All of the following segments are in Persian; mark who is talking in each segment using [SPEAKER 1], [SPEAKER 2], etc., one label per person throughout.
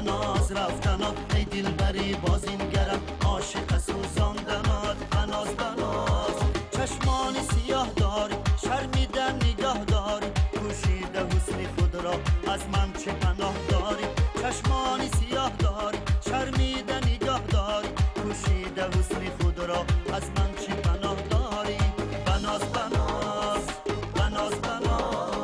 [SPEAKER 1] ناز رفتنات ای دلبری باز این گرم عاشق سوزاندنات بناز بناز چشمان سیاه داری شرمیدن نگاه داری پوشیده حسن خود را از من چه پناه داری چشمان سیاه داری شرمیده نگاه داری پوشیده حسن خود را از من چه پناه داری بناز بناز بناز بناز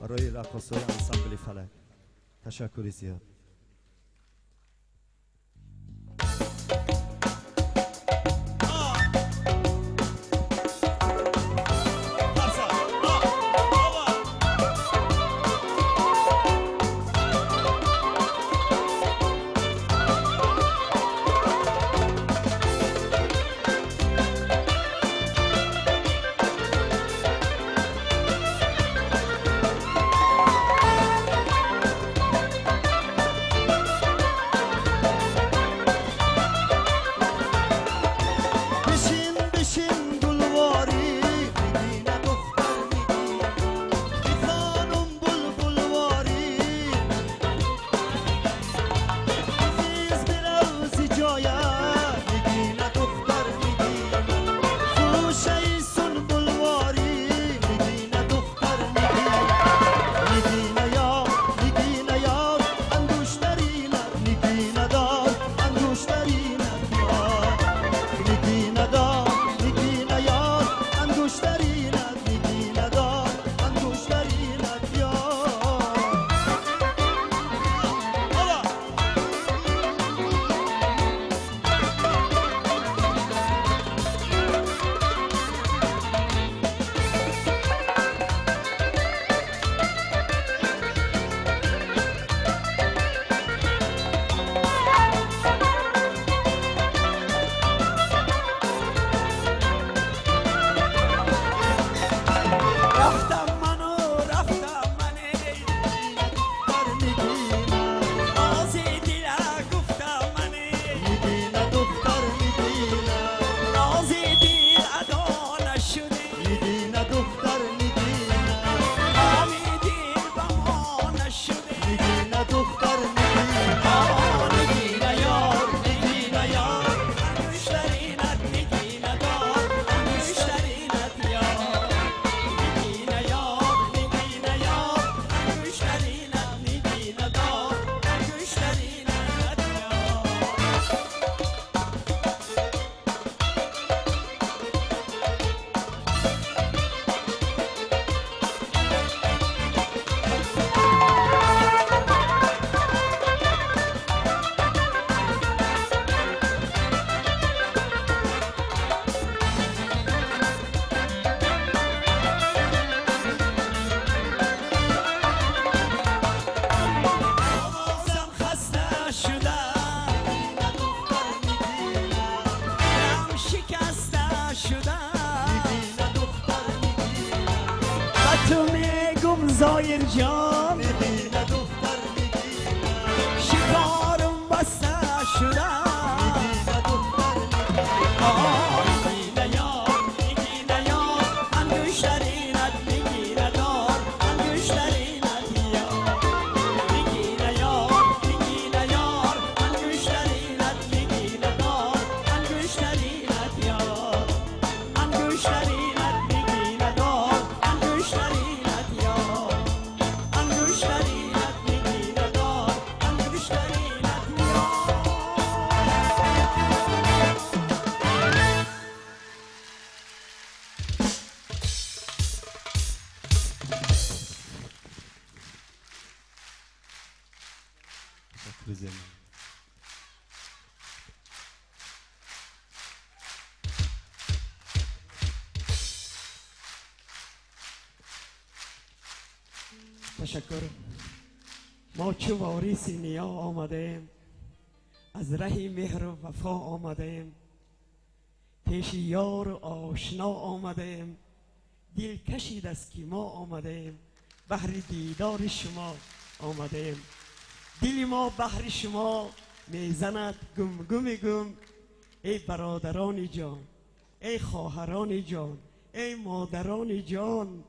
[SPEAKER 1] برای رقصای انسامبل فلک تشکری زیاد.
[SPEAKER 2] شدم
[SPEAKER 1] میبینه دختر میگیره
[SPEAKER 2] دلم شکسته شدم
[SPEAKER 1] میبینه دختر میگیره
[SPEAKER 2] و تو میگم زایر جان
[SPEAKER 1] میبینه دختر میگیره
[SPEAKER 2] شکارم بسته شدم
[SPEAKER 1] میبینه دختر میگیره
[SPEAKER 2] آه میگیره یار میگیره یار انگشترینت میگیره دار انگشترینت یار میگیره یار میگیره یار انگشترینت میگیره دار انگشترینت یار انگشترینت میگیره دار انگشترینت یار انگشترینت میگیره دار انگشترینت یار تشکر. ما چو وارث نیا آمدیم از ره مهر و وفا آمدیم پیش یار و آشنا آمدیم دل کشید از کی ما آمدیم بهر دیدار شما آمدیم دل ما بهر شما میزند گم گم گم ای برادران جان ای خواهران جان ای مادران جان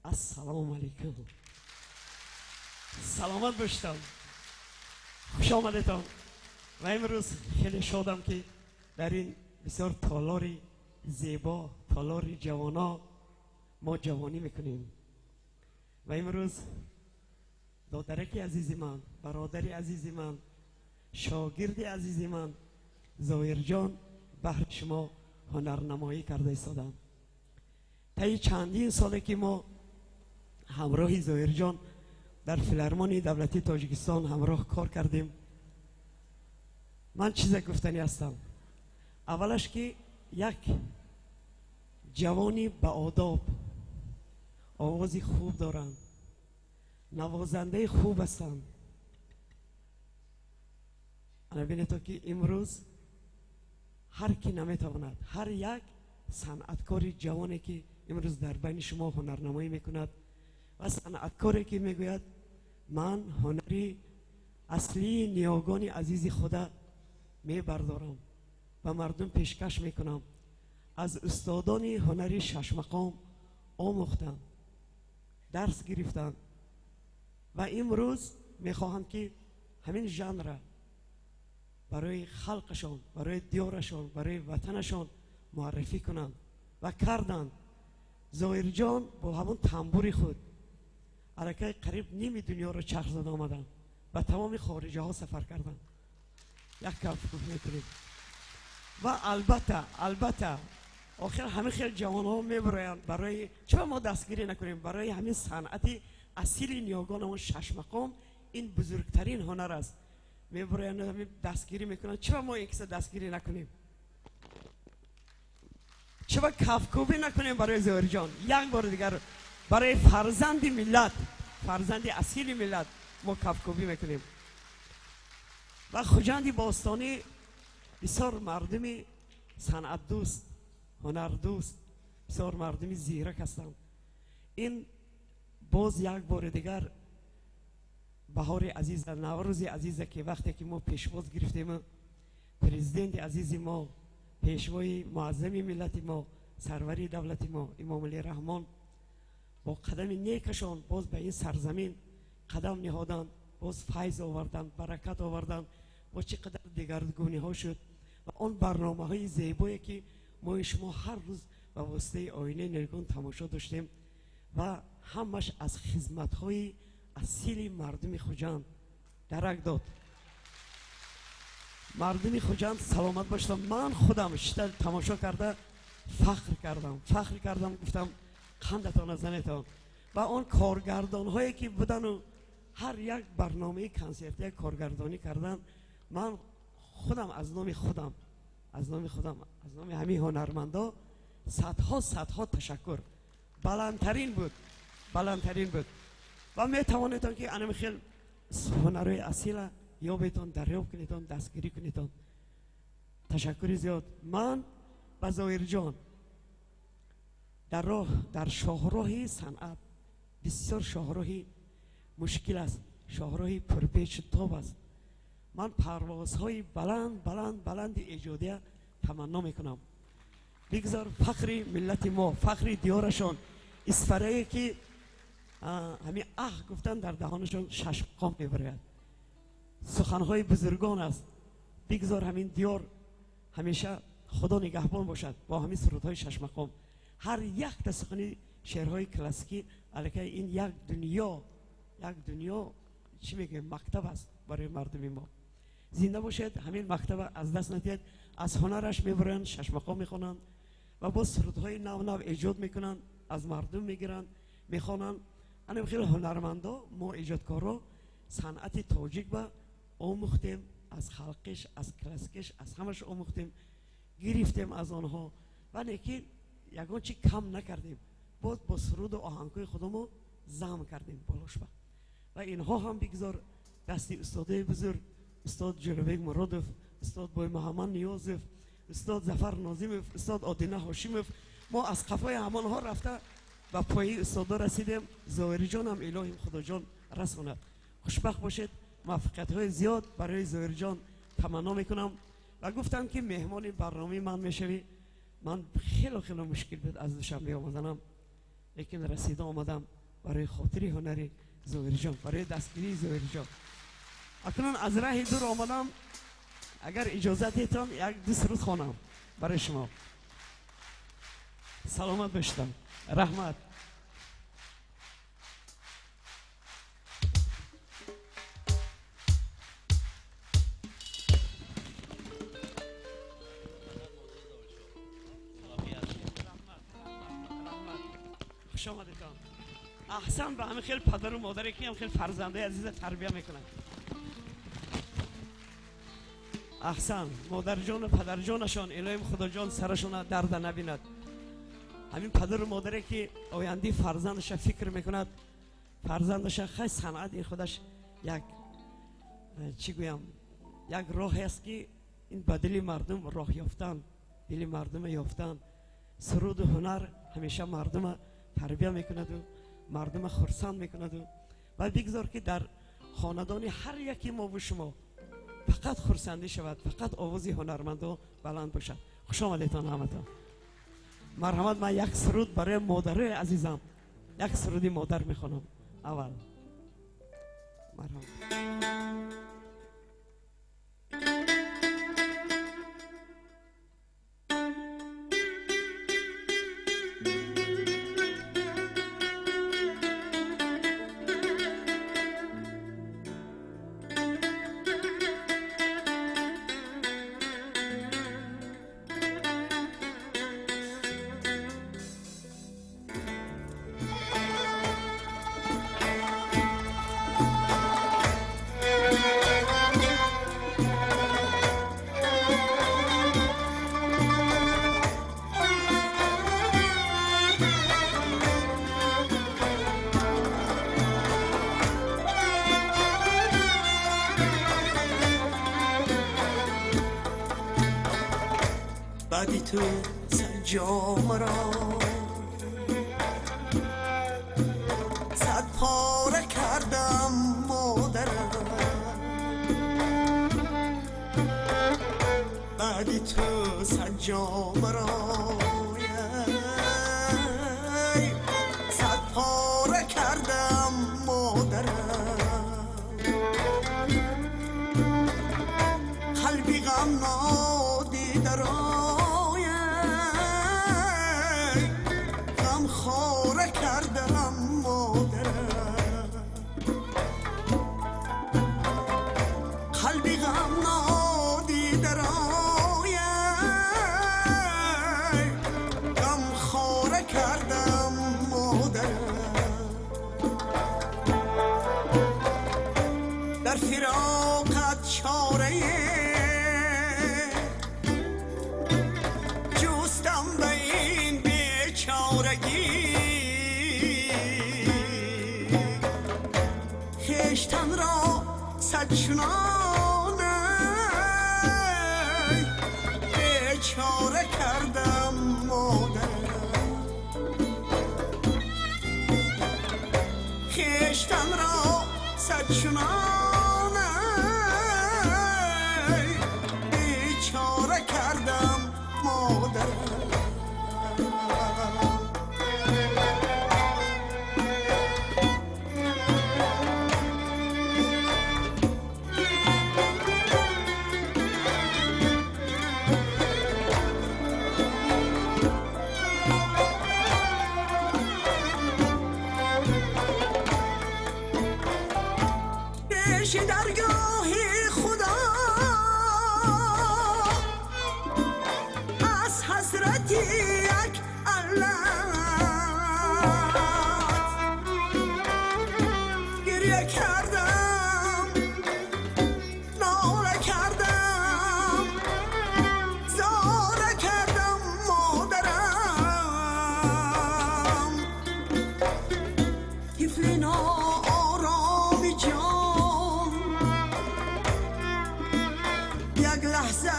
[SPEAKER 2] السلام علیکم سلامت باشتم خوش آمدتان و امروز خیلی شادم که در این بسیار تالار زیبا تالار جوانا ما جوانی میکنیم و امروز دادرک عزیز من برادر عزیز من شاگرد عزیز من زایر جان بهر شما هنرنمایی کرده ایستادم طی چندین ساله که ما همراه زایر جان در فیلارمونی دولتی تاجیکستان همراه کار کردیم من چیز گفتنی هستم اولش که یک جوانی با آداب آوازی خوب دارند نوازنده خوب هستند انا بینه تو که امروز هر کی نمیتواند هر یک صنعتکار جوانی که امروز در بین شما هنرنمایی میکند و صنعتکاری که میگوید من هنری اصلی نیاگان عزیز خدا میبردارم و مردم پیشکش میکنم از استادان هنری شش مقام آموختم درس گرفتم و امروز میخواهم که همین ژانر برای خلقشان برای دیارشان برای وطنشان معرفی کنند و کردند زایر جان با همون تنبوری خود علاقه قریب نیم دنیا رو چرخ زده آمدن و تمام خارجه ها سفر کردن یک کف میکنیم و البته آخر همه خیلی جوان ها میبراین برای چرا ما دستگیری نکنیم برای همین صنعت اصیل نیاگانمون شش مقام این بزرگترین هنر است میبراین همین دستگیری میکنن چرا ما یک دستگیری نکنیم چرا کفکوبی نکنیم برای زایر جان یک بار دیگر برای فرزند ملت فرزند اصیل ملت ما کفکوبی میکنیم و خوجند باستانی بسیار مردمی صنعت دوست هنر دوست بسیار مردمی زیرک هستند این باز یک بار دیگر بهار عزیز نوروز عزیز که وقتی که ما پیشواز گرفتیم پرزیدنت عزیز ما پیشوای معظم ملت ما سروری دولت ما امام علی رحمان با قدم نیکشان باز به این سرزمین قدم نهادند باز فیض آوردند برکت آوردند با چقدر دگرگونی ها شد و آن برنامه های زیبایی که ما شما هر روز به واسطه آینه نگون تماشا داشتیم و همش از خدمت های اصیل مردم خوجند درک داد مردم خوجند سلامت باشتم من خودم شتل تماشا کرده فخر کردم گفتم قندتان زنتان و آن کارگردان هایی که بودن و هر یک برنامه کنسرتی کارگردانی کردن من خودم از نام همین هنرمندا صدها تشکر بلندترین بود و می توانید که انم خیلی هنرهای اصیل یابتان دریافت کنیدان دستگیری کنیدان. تشکر زیاد. من با ظاهر جان در راه در شاهراهی صنعت بسیار شاهراهی مشکل است، شاهراهی پرپیچ و تاب است. من پروازهای بلند ایجادی تمنا میکنم. بگذار فخر ملت ما، فخر دیارشان، اسفره‌ای که همین گفتن در دهانشان شش مقام میبرد. سخنهای بزرگان است. بگذار همین دیار همیشه خدا نگهبان باشد با همین سرودهای شش مقام. هر یک تا سخنی شعرهای کلاسیکی علیه این یک دنیا چی میگه مکتب است برای مردم ما. زنده باشد. همین مکتب از دست ندهید. از هنرش میبرند، شش مقام میخوانند و با سرودهای نو ایجاد میکنند، از مردم میگیرند میخوانند. انا خیلی هنرمندا ما ایجادکارا صنعت تاجیک با آموختیم، از خلقش، از کلاسیکش، از همش آموختیم، گرفتیم از آنها و نیکی یگان چی کم نکردیم. با سرود و آهنگای خودمو زم کردیم بالاش با. و اینها هم بگذار دستی استادای بزرگ، استاد جلوبیگ مرادف، استاد بای محمد نیازف، استاد ظفر ناظیمف، استاد آدینه هاشیمف، ما از قفای همانها رفته و پای استادا رسیدیم. ظاهری جان هم الهیم خدا جان رسوند. خوشبخت باشید. موفقیت های زیاد برای ظاهری جان تمنا میکنم. و گفتم که مهمان برنامه من میشوی. من خیلی مشکل بود از دوشنبه آمدنم، لیکن رسیده آمدم برای خاطری هنری ظاهری جان، برای دستگیری ظاهری جان. اکنون از راه دور آمدم. اگر اجازه دیتان یک دو سرود خوانم برای شما. سلامت باشید. رحمت. خوش آمدید. احسن به همه خیلی پدر و مادری که هم خیلی فرزنده عزیز تربیه میکنن. احسن مادر جان و پدر جانشان الهیم خدا جان سرشون درد نبیند. همین پدر و مادری که آینده فرزندش فکر میکند، فرزندش خیلی صنعت این خودش یک چی گویم یک راه است که این به دل مردم راه یافتن، دل مردم یافتن. سرود و هنر همیشه مردم تربیه میکند و مردم خرسند میکند و بگذار که در خاندان هر یکی ما و شما فقط خرسندی شود، فقط آوازی هنرمندا بلند باشد. خوش آمدیدتان همتان. مرحمت. من یک سرود برای مادر عزیزم، یک سرودی مادر میخوانم اول. مرحمت.
[SPEAKER 1] بعدی تو سنجام را صد پاره کردم مادرم. بعدی تو سنجام را صد پاره کردم مادرم. قلبی غم نادیده را خاره کردم مادرم. قلبی غم نادیده رای غم خاره کردم مادرم. در فراقت چاره جستم به این بیچارگی. خیشتن را صد چنان
[SPEAKER 3] چونانه بیچاره کردم مادرم پیش درگاهی خدا از حسرتی یک علت گریه کردم ناله کردم زاره کردم مادرم طفل ناآرامی جان یک لحظه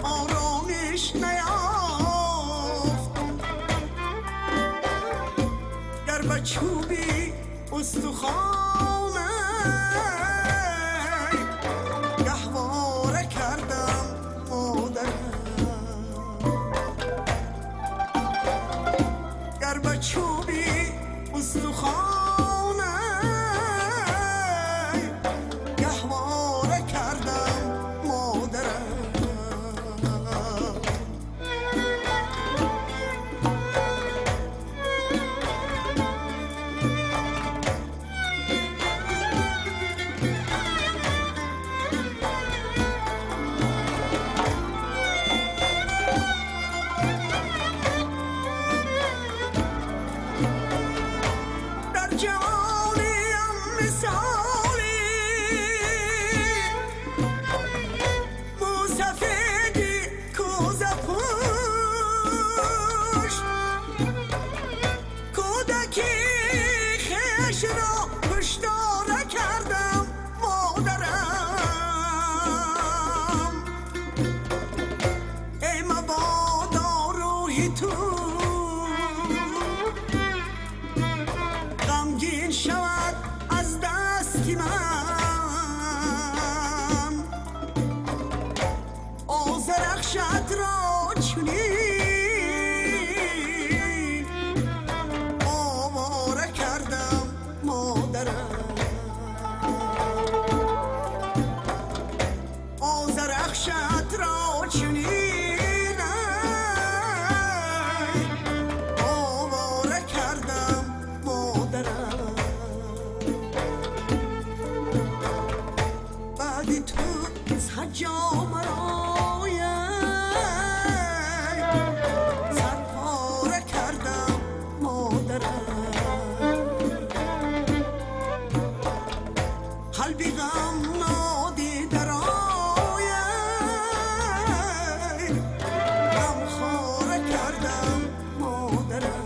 [SPEAKER 3] آرامش نیافت گر به چوبی استخوانه گهواره کردم مادرم گر به چوبی استخوانه گهواره کردم مادرم در جوانیم مثالی موسفیدی کوزه پوش کودکی خیش را کشتاره کردم مادرم ای مبادا روحی تو غمگین شود از دست من آذرخشت را چنین آواره کردم مادرم آذرخشت را چنین آواره کردم مادرم بعدی تو سجا مرایم سرپاره کردم مادرم قلبی غم نادیده رایم غمخواره کردم مادرم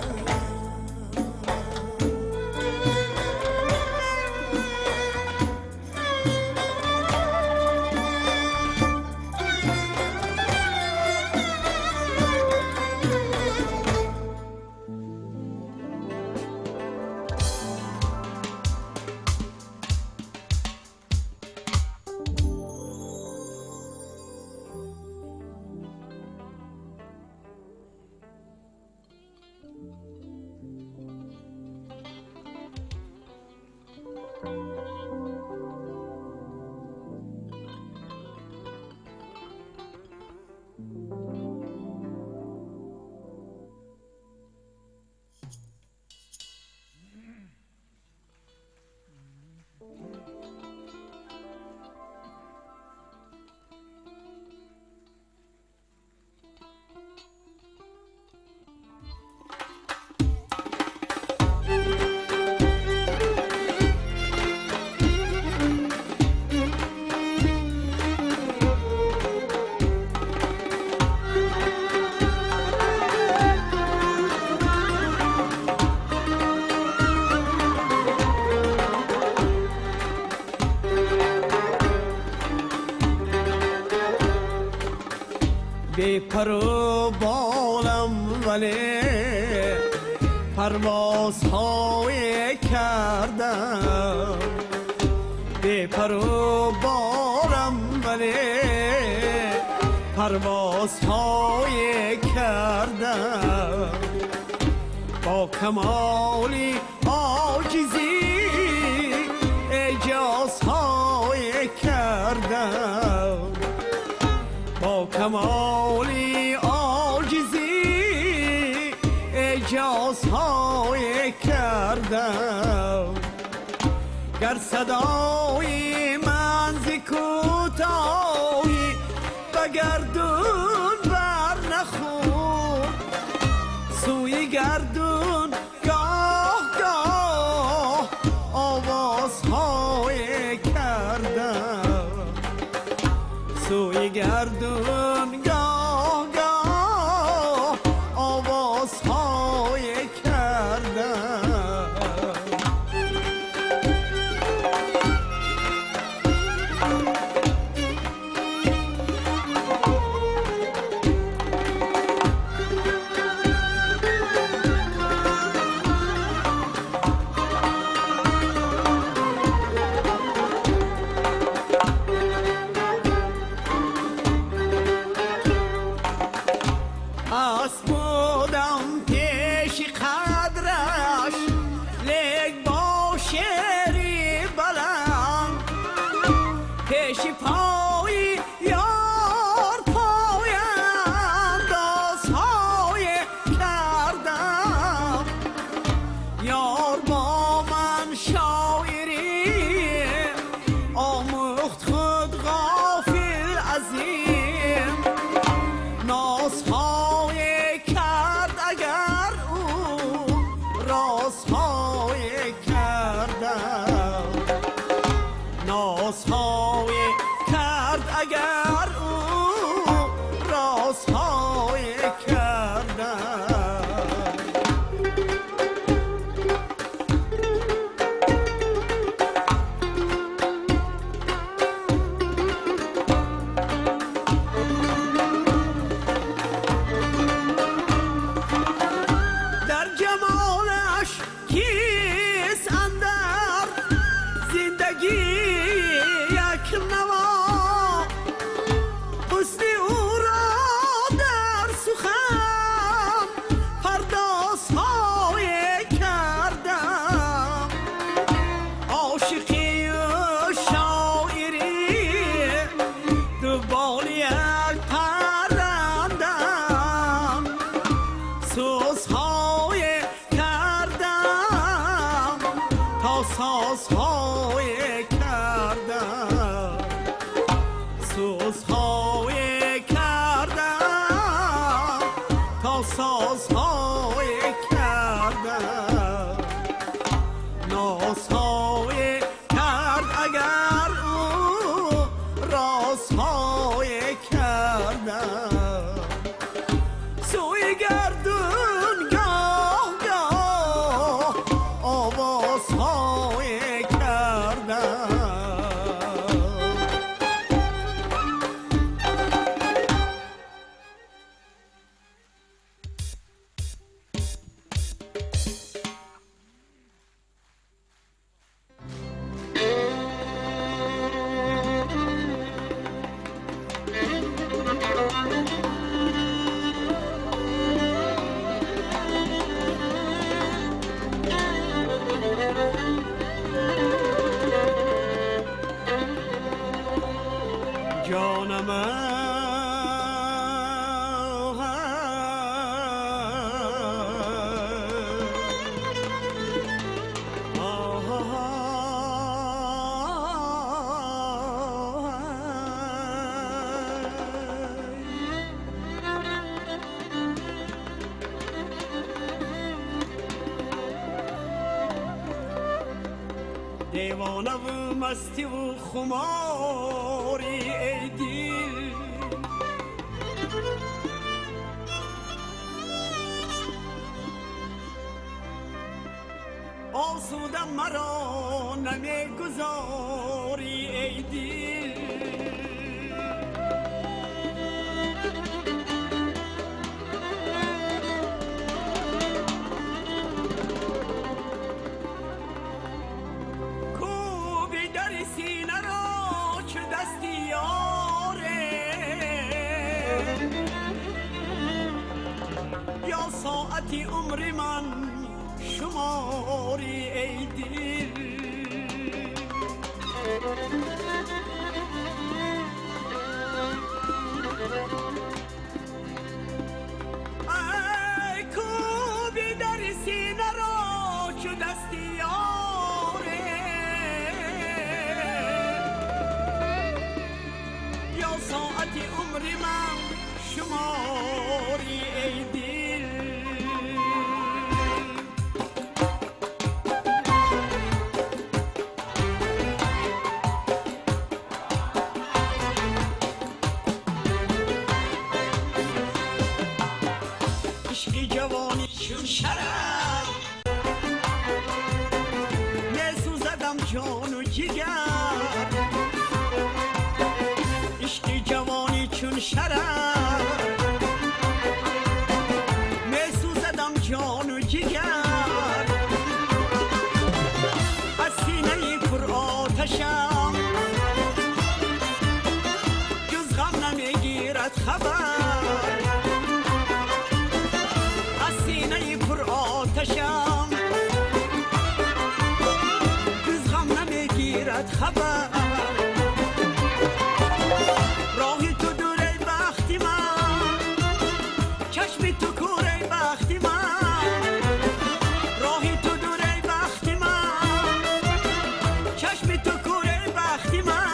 [SPEAKER 4] بی پر و بالم ولی پروازهای کردم بی پر و بالم ولی پروازهای کردم با کمالی عاجزی اعجازهای کردم با کمالی عاجزی اعجازهای کردم گر صدای من ز کوتاهی به گردون بر نخورد سوی گردون گاه گاه آوازهای کردم سوی گردون گاه گاه آوازهای کردم اسبودم پیش قدرش لیک با شعری بلند پیش پای یار پای اندازهای کردم یار با من شاعری آموخت خود غافل عظیم نازهای کرد اگر او رازهای کردم نازهای کرد اگر او رازهای کردم در جمالش کیست اندر زندگی یک نوا حسن او را در سخن پردازهای کردم عاشقی و شاعری دنبال یک پرندم سوزهای کردم تا سازهای کردم سوزهای کردم تا سازهای کردم نازهای کرد اگر او رازهای کردم سوی گردون گاه گاه آوازهای کردم جانم دیوانه و مستی و خماری ای دل آسوده مرا نمیگذاری ای دل کوبی در سینه ساعتی عمر من شماری ای دل ای کوبی در سینه را چو دستی یاره یا ساعتی عمر من شماری ای دل عشقی جوانی چون شرر میسوزدم جان و جگر عشقی جوانی چون شرر میسوزدم جان و جگر از سینه پر آتشم جز غم نمیگیرد خبر از سینه پر آتشم جز غم نمیگیرد خبر راهی تو دوره بختی من چشمی تو کوره بختی من راهی تو دوره بختی من چشمی تو کوره بختی من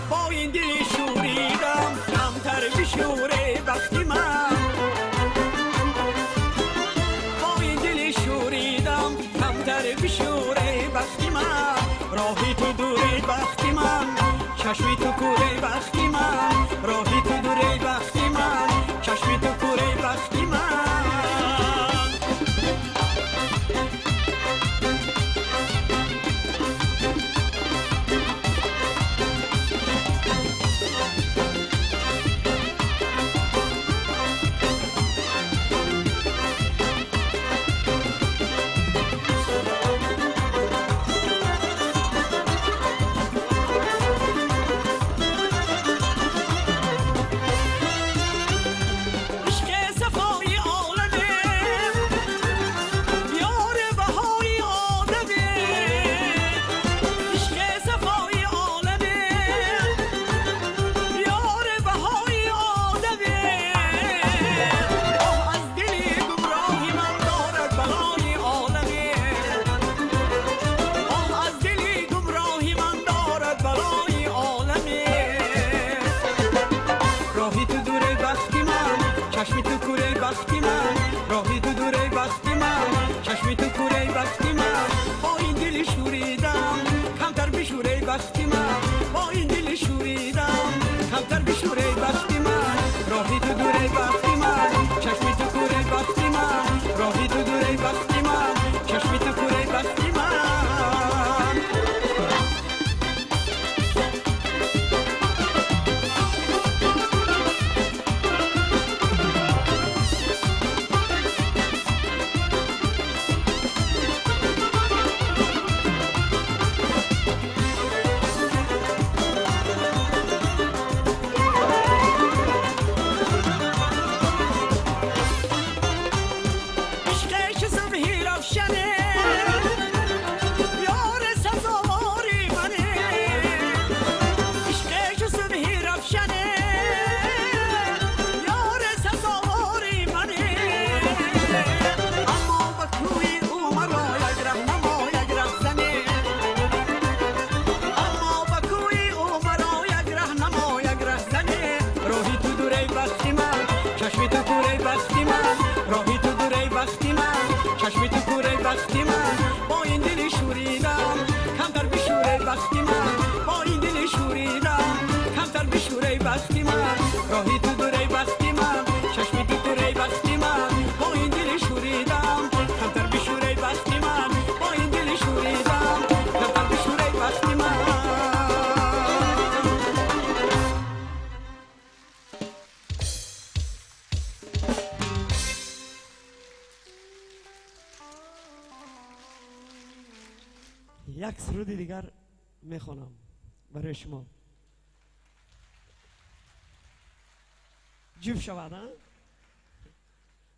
[SPEAKER 4] با این دل شوریدم کمتر بشوره بختی من با این دل شوریدم کمتر بشوره بختی من راهی تو دوره بختی من چشمی تو کوره بختی من راهی تو دوره بختی من چشمی تو کوره بختی من عشق صفای عالمه یار بهای آدمه عشق صفای عالمه یار بهای آدمه آه از دل گمراهی من دارد بلای عالمه آه از دل گمراهی من دارد بلای عالمه راهی تو دوره بختی من چشمی تو کوره بختی من راهی تو دوره بختی من چشمی تو کوره بختی من با این دل شوریدم کمتر بشوره بختی من با این دل شوریدم کمتر بشوره بختی من راهی تو دوره بختی من چشمی تو کوره بختی من راهی تو دوره بختی من چشمی تو کوره بختی من عشقش صبحی روشنه یار سزاواری منه عشقش صبحی روشنه یار سزاواری منه اما با کوی او مرا یک رهنما یک رهزنه اما با کوی او مرا یک رهنما یک رهزنه راهی تو دوره بختی من چشمی تو کوره بختی من راهی تو دوره بختی من چشمی تو کوره بختی من با این دل شوریدم کمتر بشوره بختی من با این دل شوریدم کمتر بشوره بختی من راهی تو دوره بختی من چشمی تو کوره بختی من با این دل شوریدم کمتر بشوره بختی من با این دل شوریدم کمتر بشوره بختی من
[SPEAKER 2] یک سرود دیگر میخونم برای شما جوب شود ها؟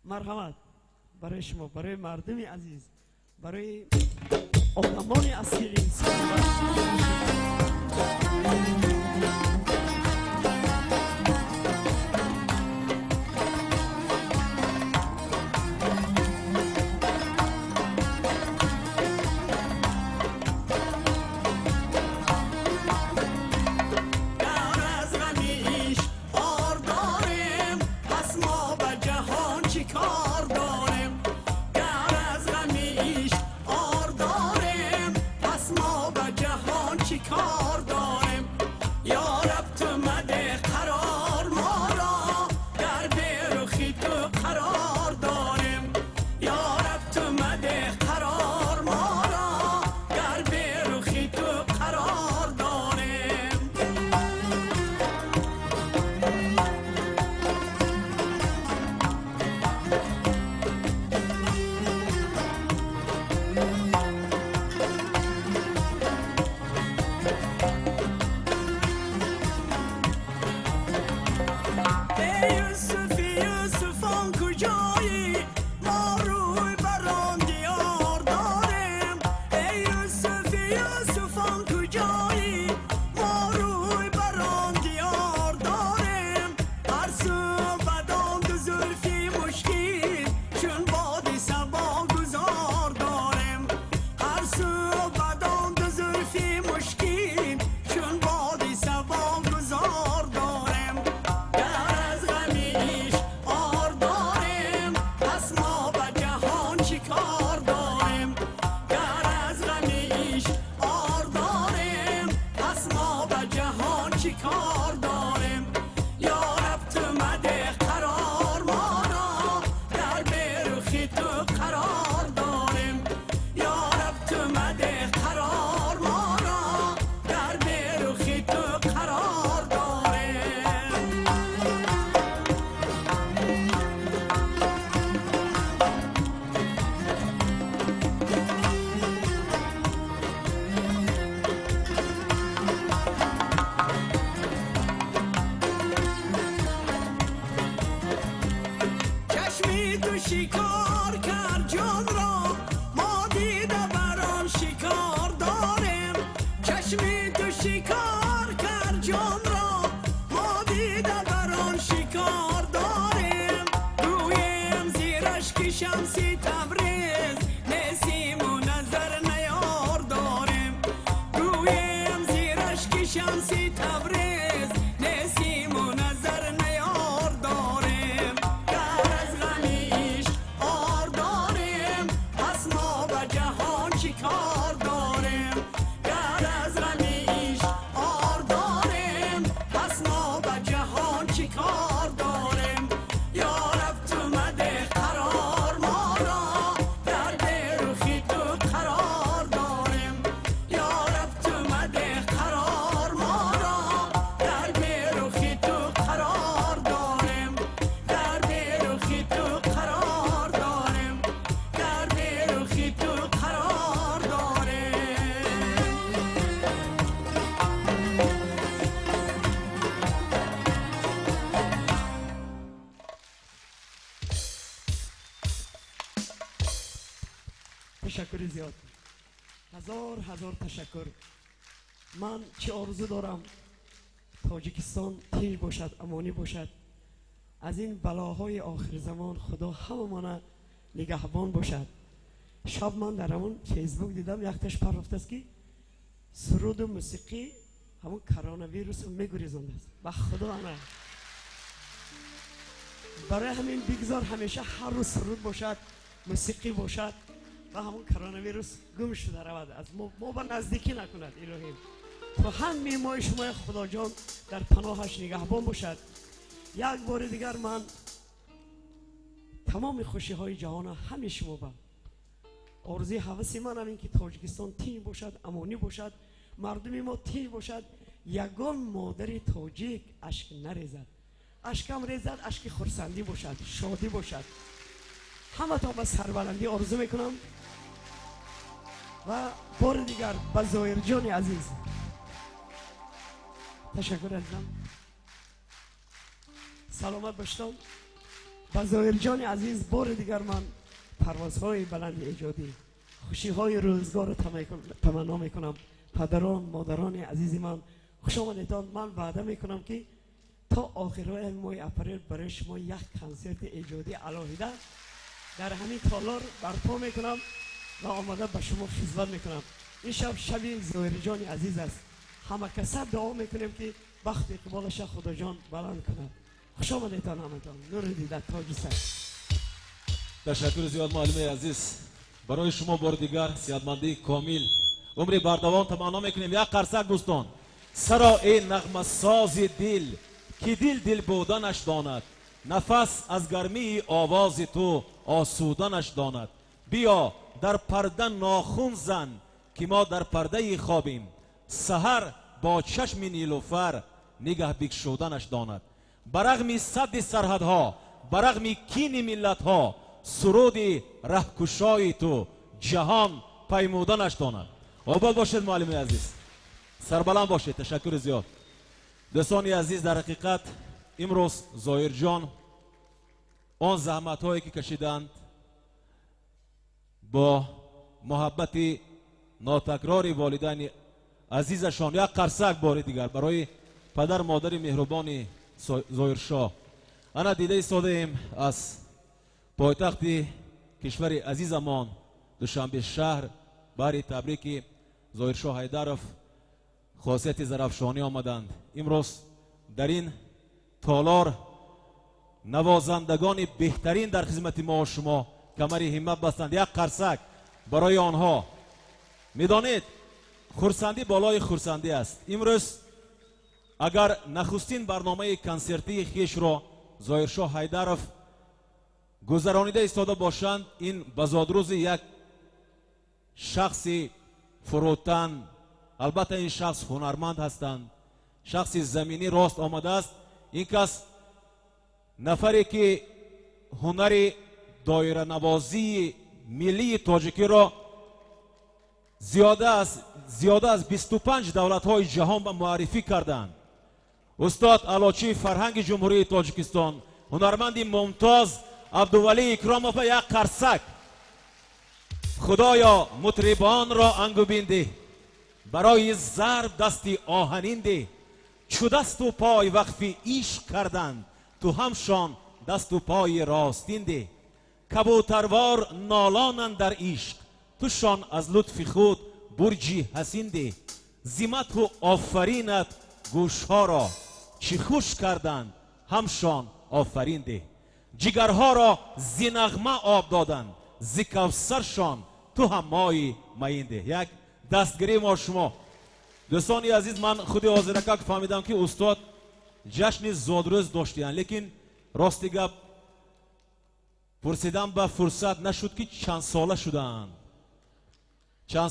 [SPEAKER 2] مرحمت برای شما، برای مردم عزیز، برای آدمان اصیل انسان.
[SPEAKER 3] شکار کرد جان را ما دیده بران شکار داریم چشمی تو شکار کرد جان را ما دیده بران شکار داریم رویم زیرش که شمسی تبریز نسیم و نظر نیار داریم رویم زیرش که شمسی تبریز نسیم و نظر نیار داریم گر از غمیش آر داریم پس ما به جهان چیکار داریم گر از غمیش آر داریم پس ما به جهان چیکار داریم یا رب تو مده قرار ما را در بیروخی تو قرار داریم یا رب تو مده قرار ما را در بیروخی تو قرار داریم در بیروخی تو قرار داریم در بیروخی تو قرار داریم
[SPEAKER 2] تشکر زیاد، هزار تشکر. من چه آرزو دارم تاجیکستان تیج باشد، امانی باشد، از این بلاهای آخر زمان خدا همه نگهبان باشد. شب من در همون فیسبوک دیدم یکتش پرفته است که سرود و موسیقی همون کرونا ویروس رو میگریزنده است. به خدا نه، برای همین بگذار همیشه هر روز سرود باشد، موسیقی باشد و همون کرونا ویروس گم شده رود، از ما به نزدیکی نکند. الهیم تو همه ما شما خدا جان در پناهش نگهبان باشد. یک بار دیگر من تمام خوشی های جهان همه شما با آرزوی حوثی من همین که تاجیکستان تیج باشد، امانی باشد، مردم ما تیج باشد، یگان مادر تاجیک اشک نریزد، اشکم ریزد اشک خرسندی باشد، شادی باشد. همه تا به سربلندی آرزو میکنم و بار دیگر به زایر جان عزیز تشکر عزیزم. سلامت باشتم. با ظاهر جان عزیز بار دیگر من پروازهای بلند ایجادی خوشیهای روزگار رو تمنا میکنم. پدران مادران عزیز من خوش آمدید. من وعده میکنم که تا آخرهای ماه اپریل برای شما یک کنسرت ایجادی علاهیده در همین تالار برپا میکنم و آماده به شما خدمت میکنم. این شب شب ظاهر جان عزیز است. همه کسا دعا میکنیم که بخت اقبالش خدا جان بلند کند. خوش آمدید همتان. نور دیدت تاج سر.
[SPEAKER 5] تشکر زیاد معلم عزیز. برای شما بار دیگر سیادمندی کامل عمری بردوام تمنا میکنیم. یک قرصک دوستان سرا ای نغمه ساز دل که دل بودنش داند، نفس از گرمی آواز تو آسودنش داند. بیا در پرده ناخون زن که ما در پرده خوابیم، سحر با چشم نیلوفر نگه بگشودنش داند. برغم صد سرحدها، برغم کین ملتها، سرود رهکشای تو جهان پیمودنش داند. آباد باشید معلم عزیز، سربلند باشید. تشکر زیاد. دوستان عزیز، در حقیقت امروز ظاهر جان آن زحمت هایی که کشیدند با محبت ناتکرار والدین عزیزشان، یک قرصک بار دیگر برای پدر مادر مهربان ظاهر شاه. انا دیده ایستاده ایم از پایتخت کشور عزیزمان دوشنبه شهر برای تبریک ظاهر شاه حیدرов خاصیت زرافشانی آمدند. امروز در این تالار نوازندگان بهترین در خدمت ما و شما کمر همت بستند. یک قرصک برای آنها. میدانید خرسندی بالای خرسندی است. امروز اگر نخستین برنامه کنسرتی خیش را ظاهر شاه حیدرов گذرانیده ایستاده باشند، این بزادروز یک شخص فروتن، البته این شخص هنرمند هستند، شخص زمینی راست آمده است. این کس نفری که هنر دایره نوازی ملی تاجیکی را زیاده از 25 دولت های جهان به معرفی کردند. استاد علاچی فرهنگ جمهوری تاجیکستان، هنرمند ممتاز عبدولی اکرامов یک قرصک. خدایا مطربان را انگوبینده، برای ضرب دستی آهنینده، چو دست و پای وقف عشق کردند، تو همشان دست و پای راستینده. کبوتروار نالانند در عشق، توشان از لطف خود برجی حسینده. زیمت و آفرینت گوشها را چی خوش کردند، همشان آفرینده. جگرها را زی نغمه آب دادند، زی کوثرشان تو هم مای مینده. یک دستگیری ما شما دوستانی عزیز. من خودی حاضرکک فهمیدم که استاد جشن زادروز داشتیان، لیکن راستی گپ پرسیدم به فرصت نشد که چند ساله شدن. چند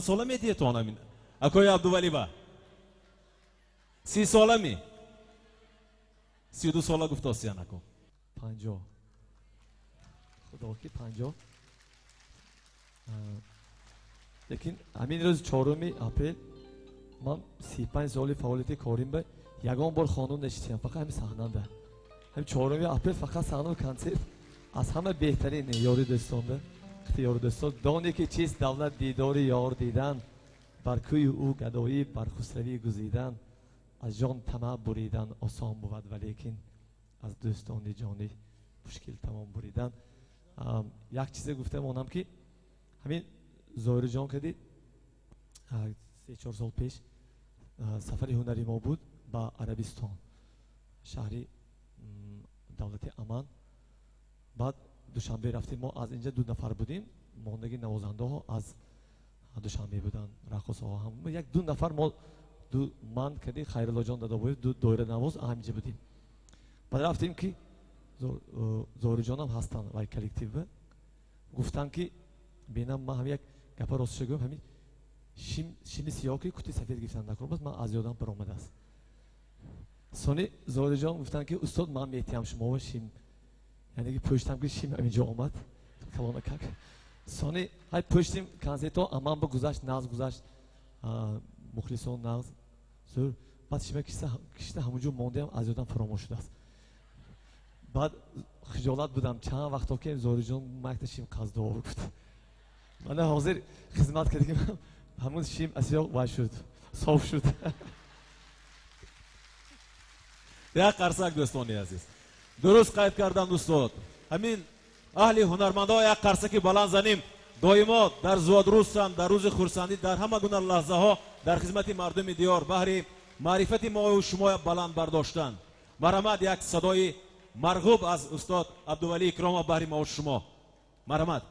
[SPEAKER 5] ساله میدیه تو همین اکای عبدولی با 30 ساله می 32 ساله گفت آسیان اکو
[SPEAKER 6] 50 خدا کی 50. لیکن همین روز 4 اپریل من 35 سالی فعالیت کاریم به یگان بار خانم نشستم، فقط همین صحنه همین 4 اپریل فقط صحنه کنسرت از همه بهترین یاری دوستان اختیار دوستان. دانی که چیست دولت دیدار یار دیدن، بر کوی او گدایی بر خسروی گزیدن. از جان طمع بریدن آسان بود ولیکن از دوستان جانی مشکل تمام بریدن. یک چیز گفتم اونم که همین ظاهر جان کدید 3-4 سال پیش سفر هنری ما بود با عربستان شهری دولت امان. بعد دوشنبه رفتیم، ما از اینجا 2 نفر بودیم، ماندگی نوازنده ها از دوشنبه بودن، رقص ها هم یک 2 نفر. ما من کدی خیرالله جان داده بود 2 دایره نواز همینجا بودیم. بعد رفتیم که ظاهر جان هم هستن و کلکتیو گفتن که بینم من هم یک گپ راستش گفتم، همین شیم سیاه که کتی سفید گفتن نکنم، بس من از یادم پر آمده است. سونی ظاهر جان گفتن که استاد من میتیم شما و شیم، یعنی که پشتم که شیم اینجا آمد کلام کک. سونی های پشتیم کنسرت ها امان با گذشت ناز گذشت مخلصان ناز زور. بعد شیم کشته همونجا مانده هم از یادم فراموش شده است. بعد خجالت بودم چند وقتا که زوری جان مکت شیم قصد آور بود من حاضر خدمت کردیم همون شیم اسیا وای شد صاف شد.
[SPEAKER 5] یک قرصک دوستانی عزیز درست قید کردن دوستان همین اهل هنرمندا یک قرصکی بلند زنیم دائما در زود روزم در روز خورسندی در همه گونه لحظه ها در خدمت مردم دیار بهر معرفت ما و شما بلند برداشتن مرحمت یک صدای مرغوب از استاد عبدالولی اکرام بهر ما و شما مرحمت.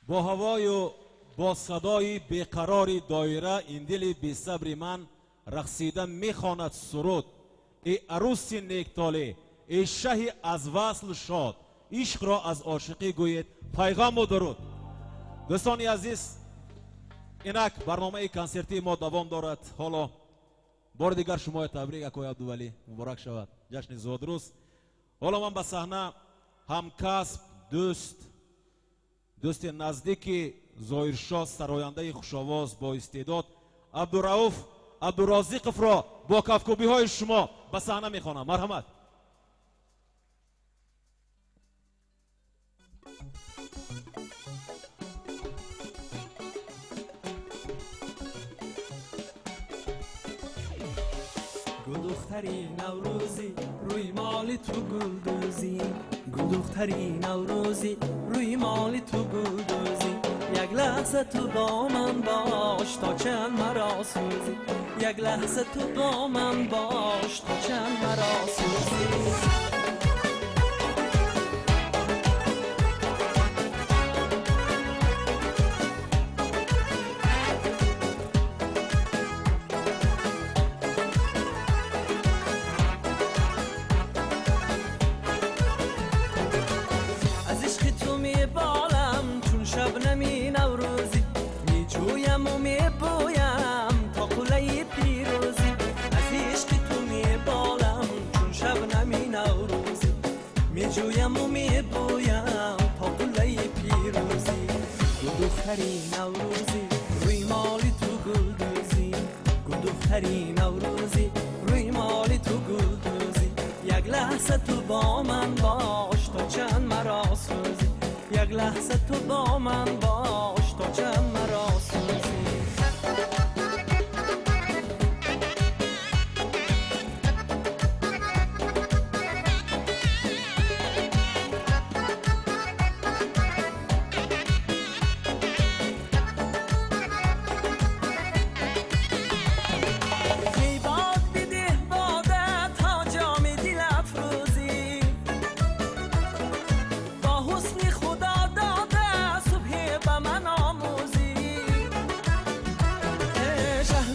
[SPEAKER 5] با هوای و با صدای بیقرار دایره این دل بی صبر من رقصیده میخواند سرود ای عروس نیکتاله ای شه از وصل شاد عشق را از عاشقی گوید پیغام و درود. دوستانی عزیز اینک برنامه کنسرتی ما دوام دارد حالا بار دیگر شما تبریک اکوی عبدالولی مبارک شود جشن زودروز. حالا من به صحنه همکسب دوست نزدیک ظاهرشاه سراینده خوشاواز با استعداد عبدالرؤوف عبدالرازقов را با کفکوبی های شما به صحنه میخوانم. مرحمت.
[SPEAKER 3] گل دختری نوروزی روی مال تو گل دوزی گل دختری نوروزی روی مال تو گل دوزی یک لحظه تو با من باش تا چند مرا سوزی یک لحظه تو با من باش تا چند مرا سوزی. شبنمی نوروزی می جویم و می بویم تا قله پیروزی از عشق تو می بالم چون شبنمی نوروزی می جویم و می بویم تا قله پیروزی. گل دختری نوروزی روی مالی تو گل دوزی گل دختری نوروزی روی مالی تو گل دوزی یک لحظه تو با من باش تا چند مرا سوزی یک لحظه تو با من باش تا چند مرا سوزی.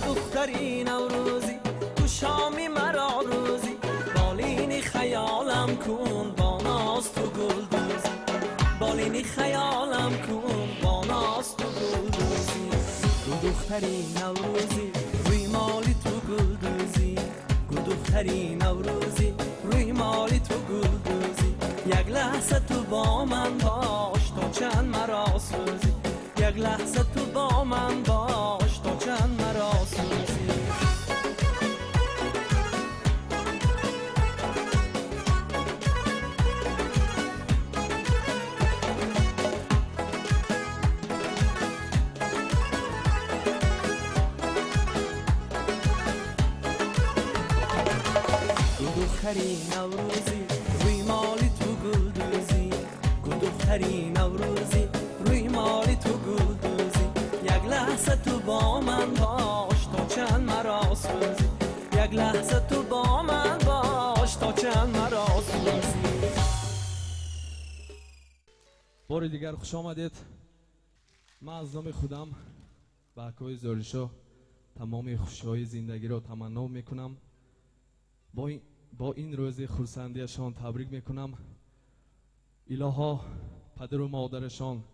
[SPEAKER 3] دختری نوروزی تو شامی مرا روزی بالینی خیالم کن با ناز تو گل دوزی بالینی خیالم کن با ناز تو گل دوزی. گل دختری نوروزی روی مالی تو گل دوزی گل دختری نوروزی روی مالی تو گل دوزی یک لحظه تو با من باش تا چند مرا سوزی یک لحظه تو با من باش تا چند مرا سوزی دختری نوروزی روی مالی تو گل دوزی دختری نوروزی روی مالی تو گل دوزی یک لحظه تو با من باش تا چند مرا سوزی یک لحظه تو با من باش تا چند مرا سوزی.
[SPEAKER 5] بار دیگر خوش آمدید. من از نام خودم به اکای زارشو تمام خوشی‌های زندگی را تمنا میکنم. با این روز خرسندیشان تبریک میکنم. الها پدر و مادرشان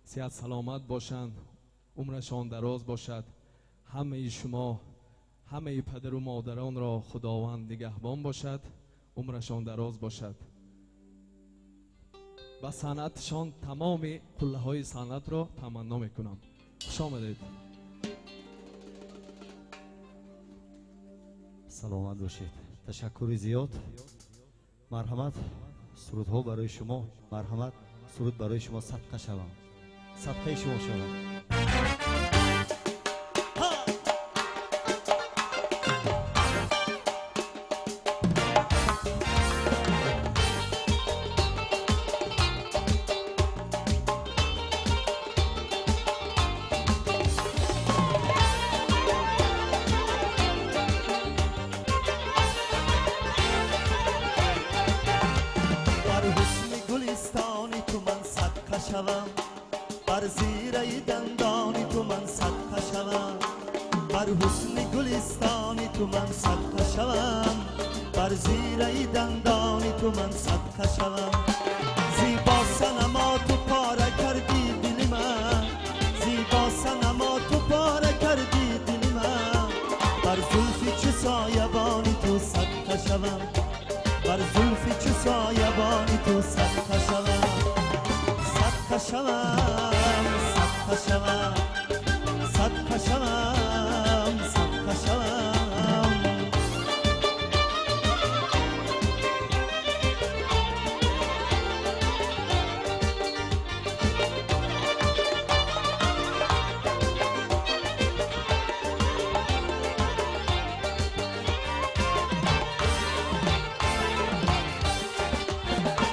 [SPEAKER 5] صحت سلامت باشند، عمرشان دراز باشد. همه شما همه پدر و مادران را خداوند نگهبان باشد، عمرشان دراز باشد. و صنعتشان تمام قله های صنعت را تمنا میکنم. خوش آمدید.
[SPEAKER 7] سلامت باشید. تشکر زیاد. مرحمت. سرودها برای شما. مرحمت. سرود برای شما صدقه شوم. صدقه شما شوم.
[SPEAKER 1] بر زیره دندانی تو من صدقه شوم، بر حسن گلستانی تو من صدقه شوم، بر زیره دندانی تو من صدقه شوم. زیبا صنما تو پاره کردی دل من، زیبا صنما تو پاره کردی دل من. بر زلف چه سایبانی تو صدقه شوم، بر زلف چه سایبانی تو صدقه شوم. صدقه شوم، صدقه شوم، صدقه شوم، صدقه شوم.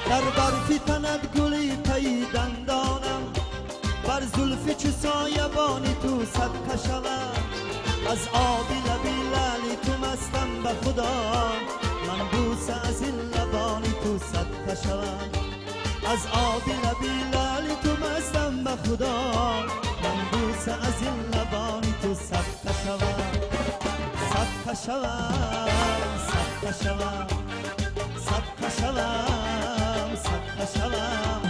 [SPEAKER 1] در برفی تنت گلی پی دندانم، بر زلف چو سایبانی تو صدقه شوم. از آبی لبی لالی تو مستم به خدا، من بوسه از این لبانی تو صدقه شوم. از آبی لبی لالی تو مستم به خدا، من بوسه از این لبانی تو صدقه شوم. صدقه شوم، صدقه شوم، صدقه شوم، صدقه شوم.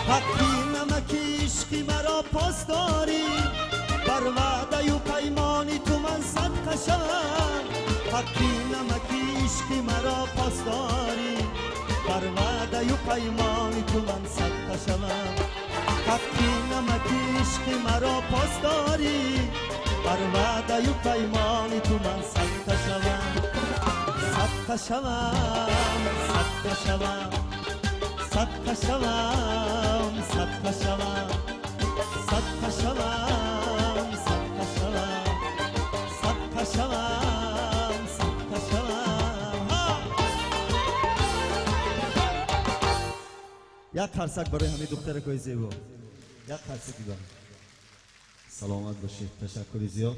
[SPEAKER 1] حقی نمکی عشقی مرا پاس داری، بر وعده و پیمانی تو من صدقه شوم. حقی نمکی عشقی مرا پاس داری، بر وعده و پیمانی تو من صدقه شوم. حقی نمکی عشقی مرا پاس داری، بر وعده و پیمانی تو من صدقه شوم. صدقه شوم، صدقه شوم، صدقه شوم، صدقه شوم، صدقه شوم، صدقه شوم، صدقه شوم، صدقه شوم.
[SPEAKER 7] یک خرسک برای همین دختر کوی زیبا. یک خرسکی برای. سلامت باشید. تشکر زیاد.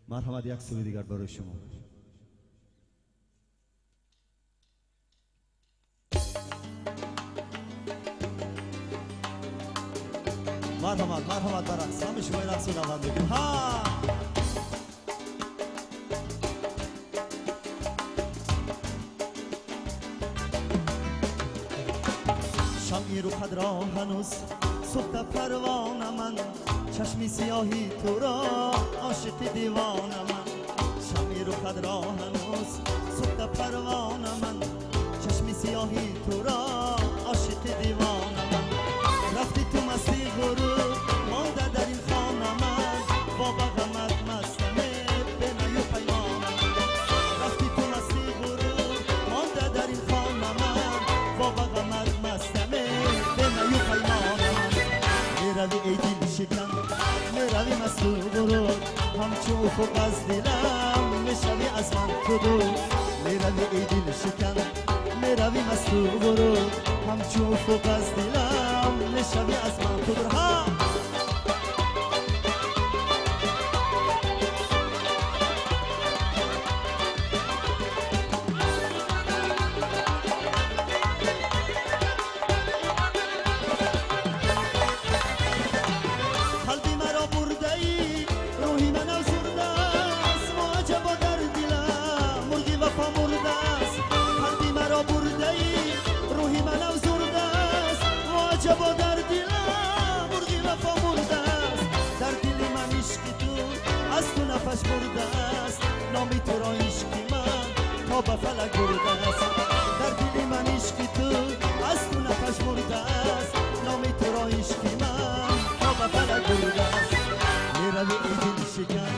[SPEAKER 7] مرحمت. یک سوری دیگر برای شما. مرحمت برعکس همه شما رقص رو نوام بگیم ها شمعی رو خد را هنوز صبح پروانه من چشمی سیاهی تو را عاشق دیوانه من شمعی رو خد را هنوز صبح پروانه من چشمی سیاهی تو را عاشق دیوانه من رفتی تو مستی غرور مانده در این خانه من با بغمت مستمه به نیو پیمانه من رفتی تو مستی غرور مانده در این خانه من با بغمت مستمه به نیو پیمانه من میروی ای دل شکن میروی مستو غرور همچون افق از دلم میشوی از من تو دور میروی ای دل شکن میروی مستو غرور همچون افق از دلم میشوی از من تو دور ها قلبی مرا برده ای روحی من افسرده است معجبا در دلم مرغی وفا مرده است قلبی مرا برده ای روحی من افسرده است معجبا در دلم مرغی وفا مرده است در دل من عشق تو از تو نفس برده است نامی تو را عشق من تا به فلک برده است در دل من عشق تو از تو نفس برده است نامی تو را عشق من تا به فلک برده است میروی ای دل شکن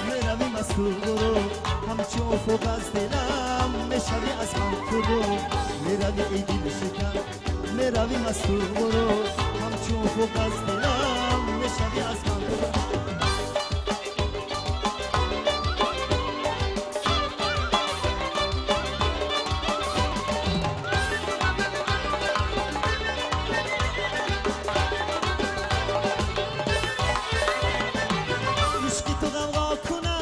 [SPEAKER 7] میروی مستو غرور همچون افق از دلم میشوی از من تو دور میروی ای دل شکن میروی مستو غرور همچون افق از دلم میشوی از من تو دور عشقی تو غوغا کنه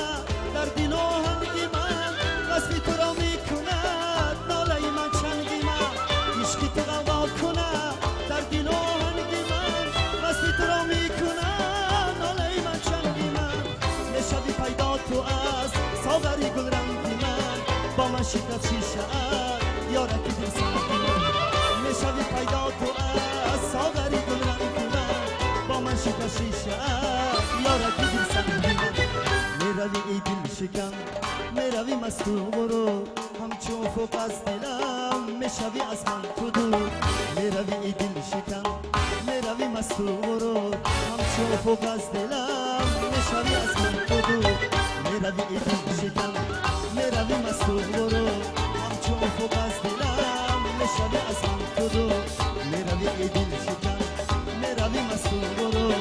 [SPEAKER 7] در دل و آهنگی من قصبی تو را میکند ناله من چنگی من عشقی تو غوغا کنه در دل و آهنگی من قصبی تو را میکند ناله من چنگی من میشوی پیدا تو از ساغری گل رنگی من با من شکست شیشه یارکی دل سنگی من میشوی پیدا تو از ساغری گل رنگی من با من شکست شیشه یارکی دل سنگی من میروی ای دل شکن میروی مستو غرور همچون افق از دلم میشوی از من تو دور میروی ای دل شکن میروی مستو غرور همچون افق از دلم میشوی از من تو دور میروی ای دل شکن میروی مستو غرور همچون افق از دلم میشوی از من تو دور میروی ای دل شکن میروی مستو غرور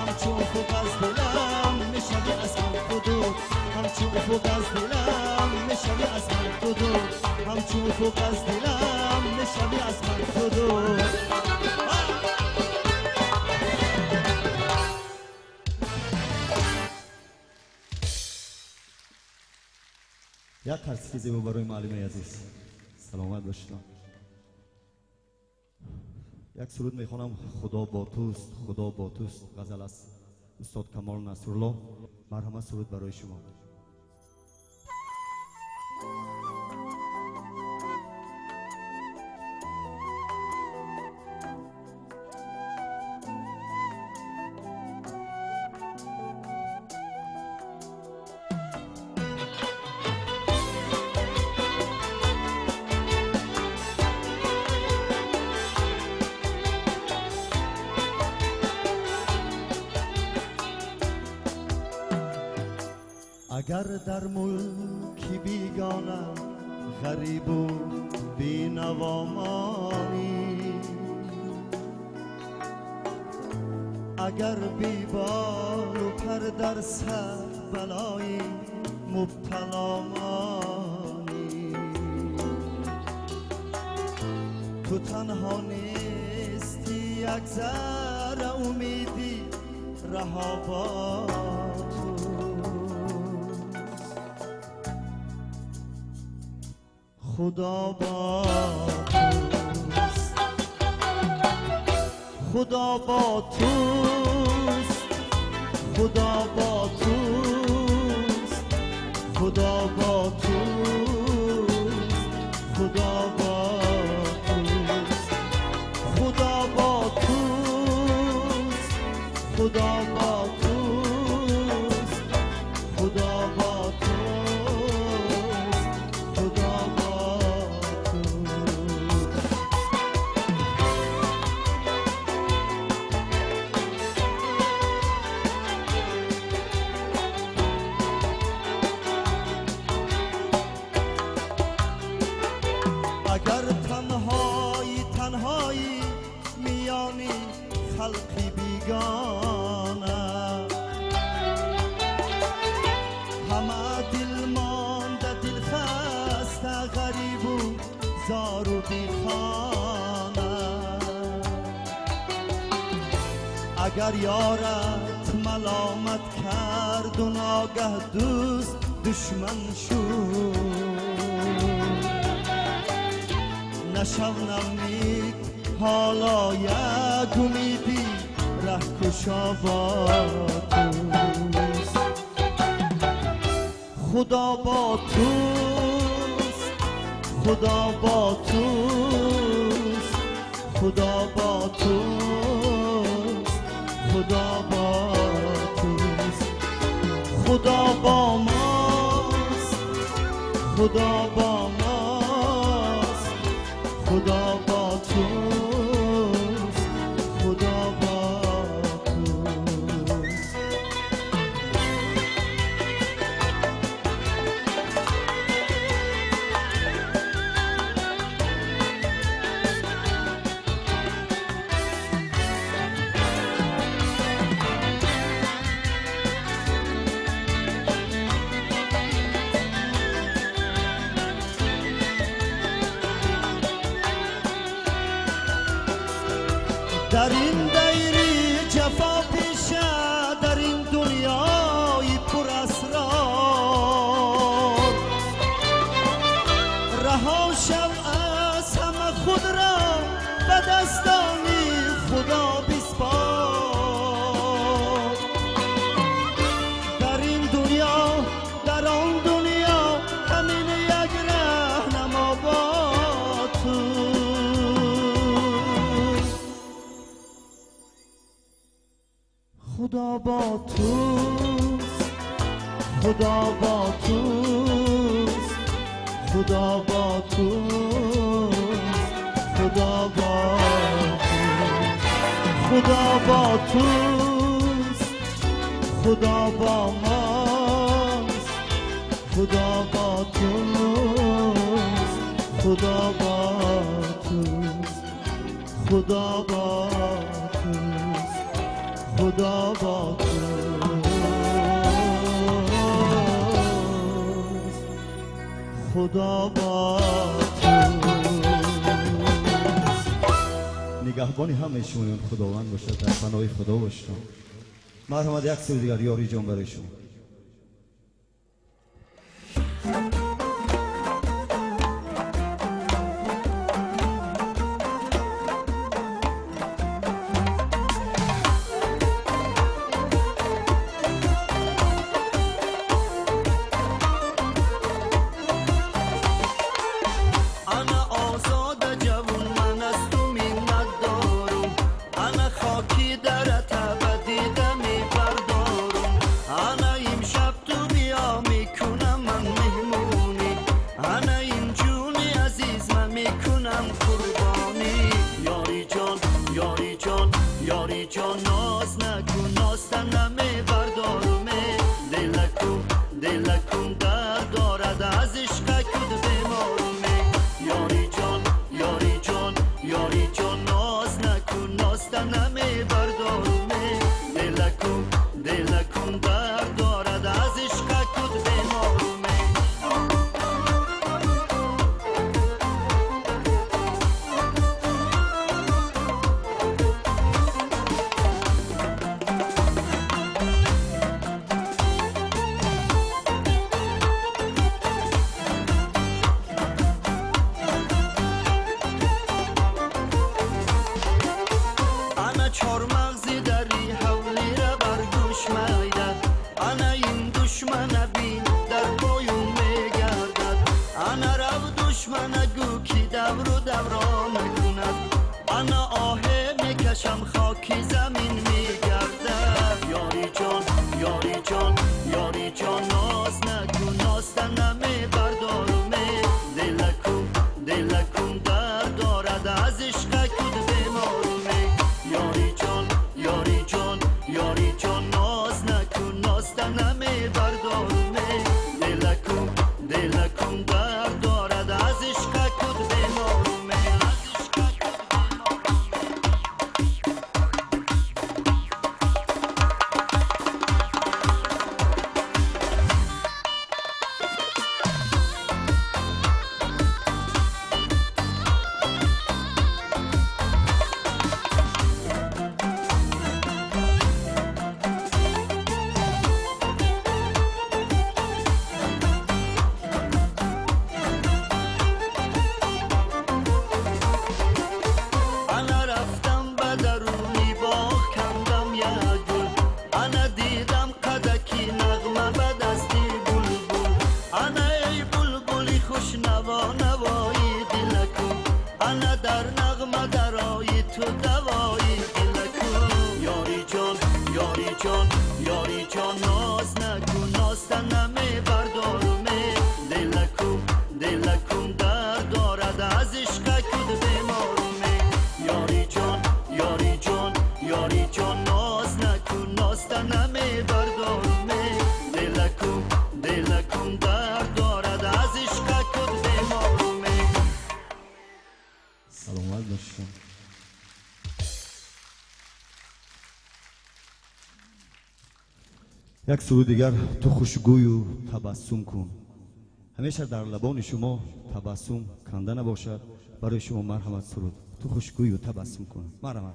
[SPEAKER 7] همچون افق از دلم میشوی از من تو دور همچون افق از دلم میشوی از من تو دور همچون افق از دلم میشوی از من تو دور یک قرصی زیبا برای معلم عزیز سلامت باشید یک سرود میخوانم خدا با توست خدا با توست غزل است استاد کمال نصرالله مرحمت سرود برای شما اگر در ملک بیگانه غریب و بینوا مانی اگر بی بال و پر در سر بلای مبتلا مانی تو تنها نیستی یک ذره امیدی رها با تو خدا با توست خدا با توست خدا با توست خدا با توست خدا با توست خدا با توست خدا با توست خدا با توست خدا با توست اگر تنهایی میانی خلقی بیگانه همه دل مانده دل خسته غریب و زار و بیخانه اگر یارت ملامت کرد و ناگه دوست دشمن شد نشونم حالا یک امیدی ره کشا با توست خدا با توست خدا با توست خدا با توست خدا با توست خدا با ماست خدا با ماست خدا با توست خدا با توست در این دایره جفا پیشه در این دنیای پر اسرار رها شو از همه خود را به دستان خدا بسپار در این دنیا در آن دنیا همین یک راهنما با تو خدا با توست خدا با توست خدا با توست خدا با توست خدا با توست خدا با ماست خدا با توست خدا با توست خدا با توست خدا با توست خدا با توست
[SPEAKER 8] نگهبان همه شما خداوند باشد در پناه خدا باشید مرحمت یک سری دیگر یاری جان برای شما
[SPEAKER 1] دوران کند انا آه میکشم خاکی زمین میگردد یاری جان یاری جان یاری جان ناز نکن ناستنم بردارمه دلکم در دارد از عشق کد بیمارمه یاری جان یاری جان یاری جان ناز نکن ناستنم بردارمه دلکم در دارد از عشق کد بیمارمه
[SPEAKER 8] سلامت باشین. یک سرود دیگر تو خوشگوی و تبسم کن همیشه در لبان شما تبسم کنده نباشد برای شما مرحمت سرود تو خوشگوی و تبسم کن مرحمت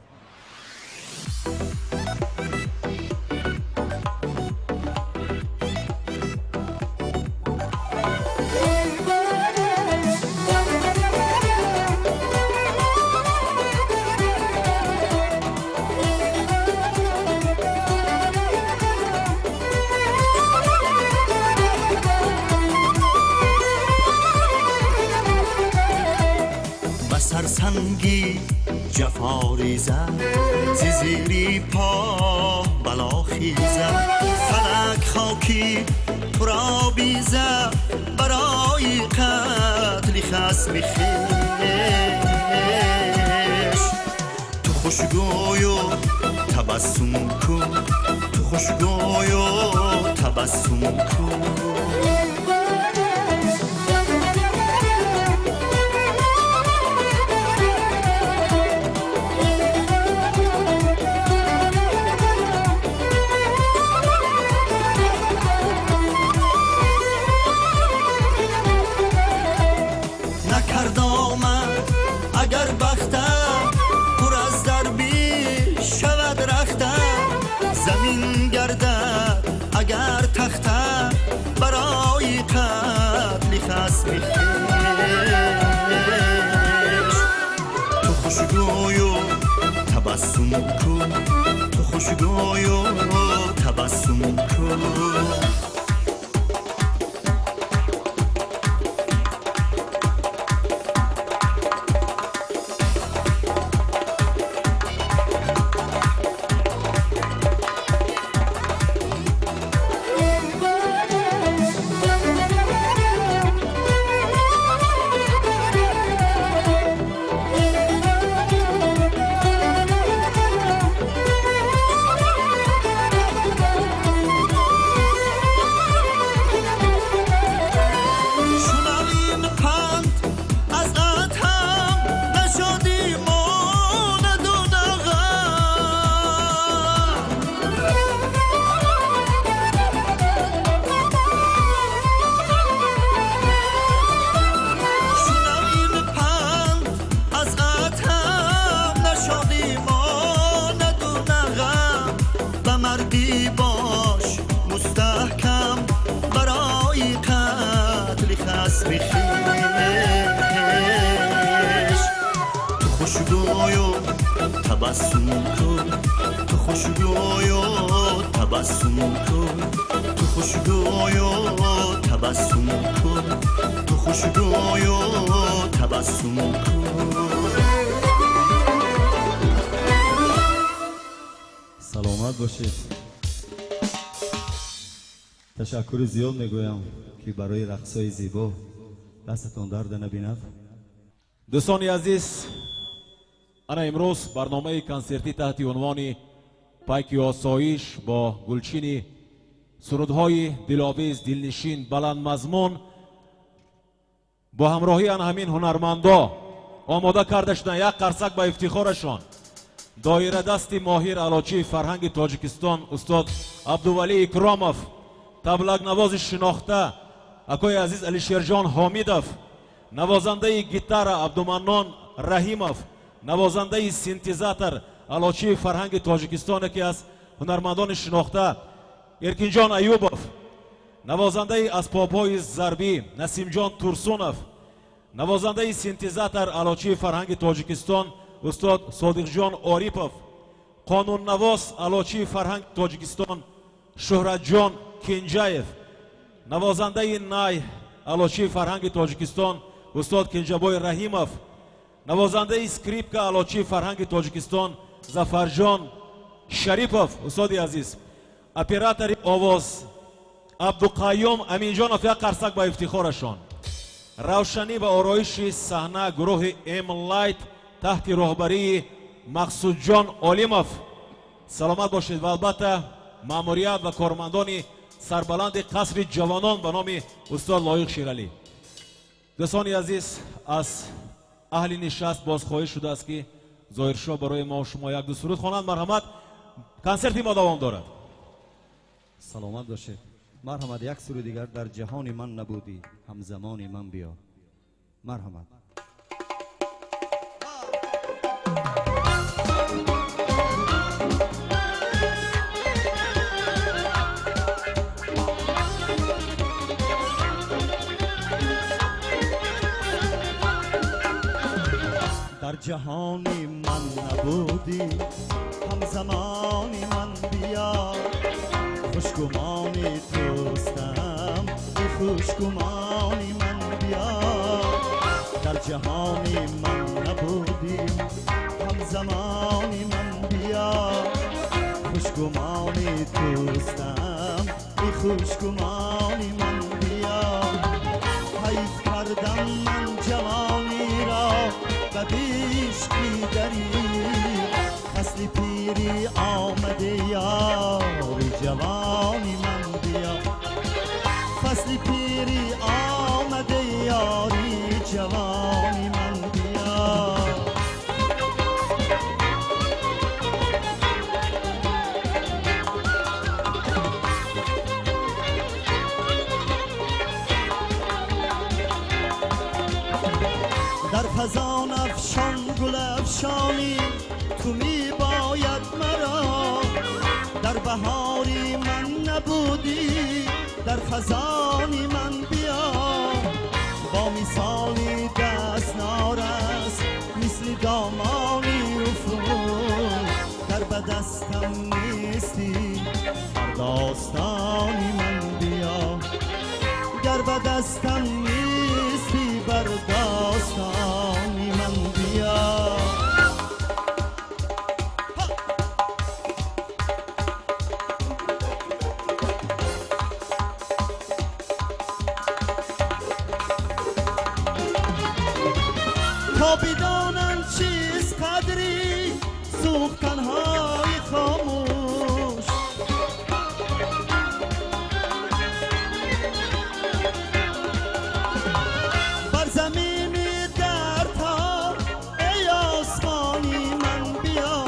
[SPEAKER 1] سرسنگی جفاریزم زیزیری پا بلا خیزم فلک خاکی تو را بیزم برای قتل خصم خویش تو خوشگوی و تبسم کن تو خوشگوی و تبسم کن اگر بختم پر از دربی شود رختم زمین گردد اگر تختم برای قتل خصم خویش تو خوشگوی و تبسم کن تو خوشگوی و تبسم کن تبسم کن تو خوشگوی و تبسم کن تو خوشگوی و تبسم کن تو خوشگوی و تبسم کن.
[SPEAKER 8] سلامت باشید. تشکر زیاد میگویم که برای رقصای زیبا دستتان درد نبیند.
[SPEAKER 5] دوستان عزیز، انا امروز برنامه کنسرتی تحت عنوان پیک آسایش با گلچین سرودهای دلآویز، دلنشین، بلند مضمون با همراهی آن همین هنرمندا آماده کرده شدن. یک قرصک به افتخارشان دایره دستی ماهر علاچی فرهنگ تاجیکستان استاد عبدولی اکرامов، تبلک نواز شناخته اکای عزیز علیشیرجان حامیدов، نوازنده گیتار عبدالمنان رحیمov، نوازنده سینتزاتور علاچی فرهنگ تاجیکستان که از هنرمندان شناخته ارکینجان ایوبov، نوازنده اسباب‌های ضربی نسیمجان تورسونov، نوازنده سینتزاتور علاچی فرهنگ تاجیکستان استاد صادقجان عاریپov، قانون نواز علاچی فرهنگ تاجیکستان شهرتجان کنجاyev، نوازنده نای علاچی فرهنگ تاجیکستان استاد کنجابای رحیمov، نوازنده اسکریپکا علاچی فرهنگ تاجیکستان ظفرجان شریپov استاد عزیز، اپراتور آواز عبدالقیوم امینجانov. یک قرصک با افتخارشان. روشنی و آرایش صحنه گروه ام لایت تحت راهبری مقصود جان علیمov. سلامت باشید. و البته ماموریت و کارمندان سربلند قصر جوانان به نام استاد لایق شیرالی. دوستان عزیز، از اهل نشست بازخواهی شده است که ظاهرشاه برای ما و شما یک دو سرود خوانند. مرحمت. کنسرت ما دوام دارد.
[SPEAKER 8] سلامت باشید. مرحمت. یک سرود دیگر در جهان من نبودی همزمان من بیا. مرحمت.
[SPEAKER 7] در جهان من نبودی همزمان من بیا، خوشگمانی توستم ای خوشگمانی من بیا. در جهان من نبودی همزمانی من بیا، خوشگمانی توستم ای خوشگمانی من بیا. حیف کردم من جوانی را و بیشکی دری، فصل پیری آمده یاری جوانی من بیا. فصل پیری آمده یاری جوانی من بیا. در خزان افشان گل افشانی تو می باید مرا، در بهاری من نبودی در خزانی من بیا. با مثالی دست نارس مثل دامانی افرون، در بدستم نیستی بر داستانی من بیا. گر بدستم نیستی بر داستانی من بیا. تا بدانم چیست قدری سوختنهای خاموش، بر زمین دردها ای آسمانی من بیا.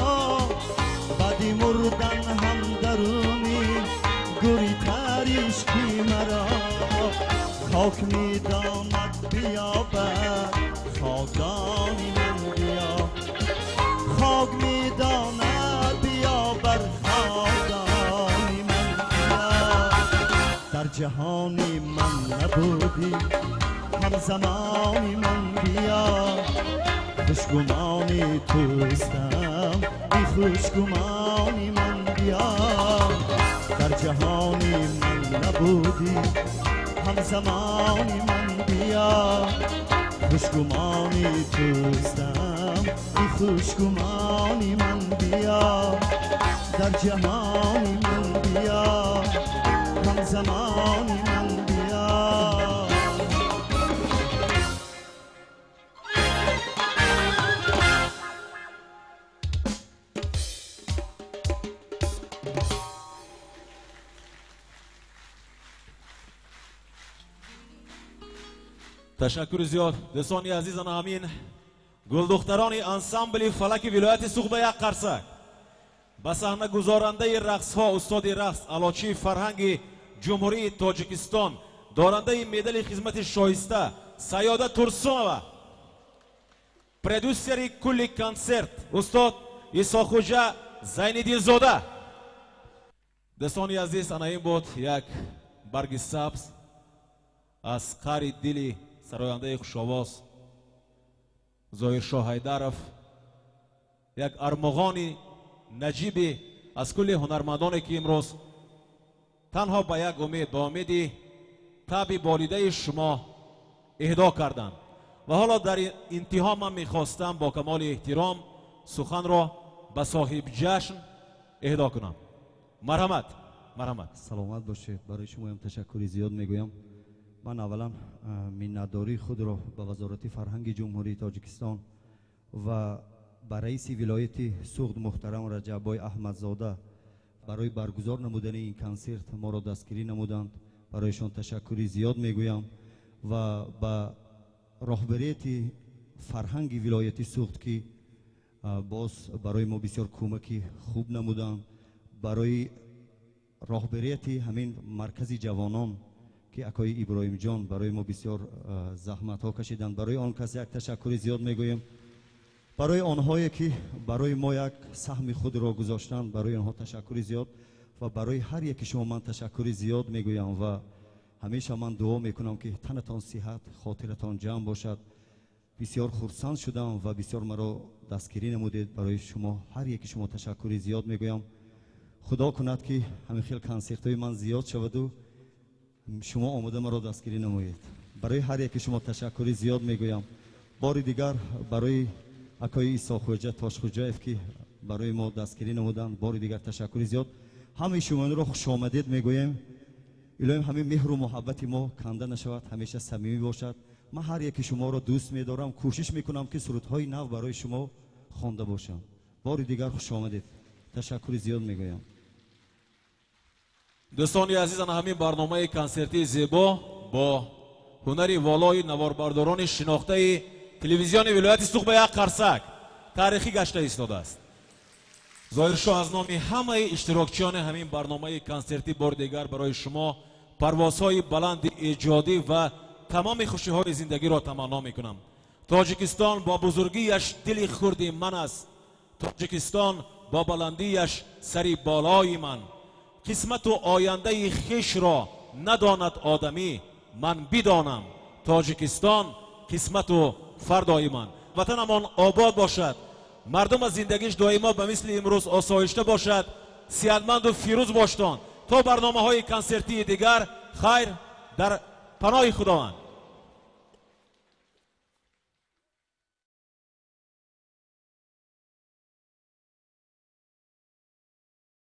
[SPEAKER 7] بعدی مردن هم درونی گوری تریش کی مرا، خاک میداند بیا بر خاکانی من بیا. خاک میداند بیا بر خاکانی من بیا. در جهانی من نبودی همزمانی من بیا، خوشگمانی توستم ای خوشگمانی من بیا. در جهانی من نبودی همزمانی من بیا. بیا خوشگمانی توستم ای خوشگمانی من بیا در جهانی من بیا هم زمانی من بیا
[SPEAKER 5] تشکر زیاد دوستان عزیزان. همین گلدختران انسامبل فلک ولایت سوخ به یک قرصک به صحنه گذارنده رقص ها استاد رقص علاچی فرهنگ جمهوری تاجیکستان، دارنده مدال خدمت شایسته سیاده ترسومова، پرودوسری کلی کنسرت استاد ایساخوجا زین‌دین‌زاده. دوستان عزیز، انا این بود یک برگ سبز از قری دلی سراینده خوش‌آواز ظاهرشاه حیدرов، یک ارمغانی نجیبی از کل هنرمندانی که امروز تنها با یک امید، با امیدی تب بالیده شما اهدا کردند. و حالا در انتها من میخواستم با کمال احترام سخن را به صاحب جشن اهدا کنم. مرحمت. مرحمت.
[SPEAKER 8] سلامت باشید. برای شما هم تشکر زیاد میگویم. من اولا منتداری خود را به وزارت فرهنگ جمهوری تاجیکستان و به رئیس ولایت سوخت محترم رجب‌بای احمدزاده برای برگزار نمودن این کنسرت ما را دستگیری نمودند، برایشان تشکر زیاد میگویم. و به راهبریت فرهنگ ولایت سوخت که باز برای ما بسیار کمکی خوب نمودند، برای راهبریت همین مرکز جوانان که اکای ابراهیم جان برای ما بسیار زحمت ها کشیدند، برای آن کس یک تشکر زیاد میگویم. برای آنهایی که برای ما یک سهم خود را گذاشتند، برای آنها تشکر زیاد. و برای هر یک شما من تشکر زیاد میگویم و همیشه من دعا میکنم که تنتان صحت، خاطرتان جمع باشد. بسیار خرسند شدم و بسیار مرا دستگیری نمودید. برای شما هر یک شما تشکر زیاد میگویم. خدا کند که همین خیلی کنسرت های من زیاد شود و شما آمده مرا دستگیری نمایید. برای هر یک شما تشکر زیاد میگویم. بار دیگر برای اکای ایساخوجا تاشخوجایف که برای ما دستگیری نمودند، بار دیگر تشکر زیاد. همه شما را خوش آمدید میگویم. الهی همین مهر و محبت ما کنده نشود، همیشه صمیمی باشد. من هر یک شما را دوست می‌دارم، کوشش میکنم که سرودهای نو برای شما خوانده باشم. بار دیگر خوش آمدید. تشکر زیاد میگویم.
[SPEAKER 5] دوستان عزیزان، همین برنامه کنسرتی زیبا با هنری والای نواربرداران شناخته تلویزیون ولایت سوخت به یک قرصک تاریخی گشته ایستاده است. ظاهرشاه از نام همه اشتراکچیان همین برنامه کنسرتی بار دیگر برای شما پروازهای بلند ایجادی و تمام خوشی‌های زندگی را تمنا میکنم. تاجیکستان با بزرگیش دل خرد من است. تاجیکستان با بلندیش سری بالای من. قسمت و آینده خویش را نداند آدمی، من بدانم تاجیکستان قسمت و فردای من. وطنمان آباد باشد، مردم از زندگیش دائما به مثل امروز آسایشته باشد، صحتمند و فیروز باشند. تا برنامه های کنسرتی دیگر، خیر در پناه خداوند.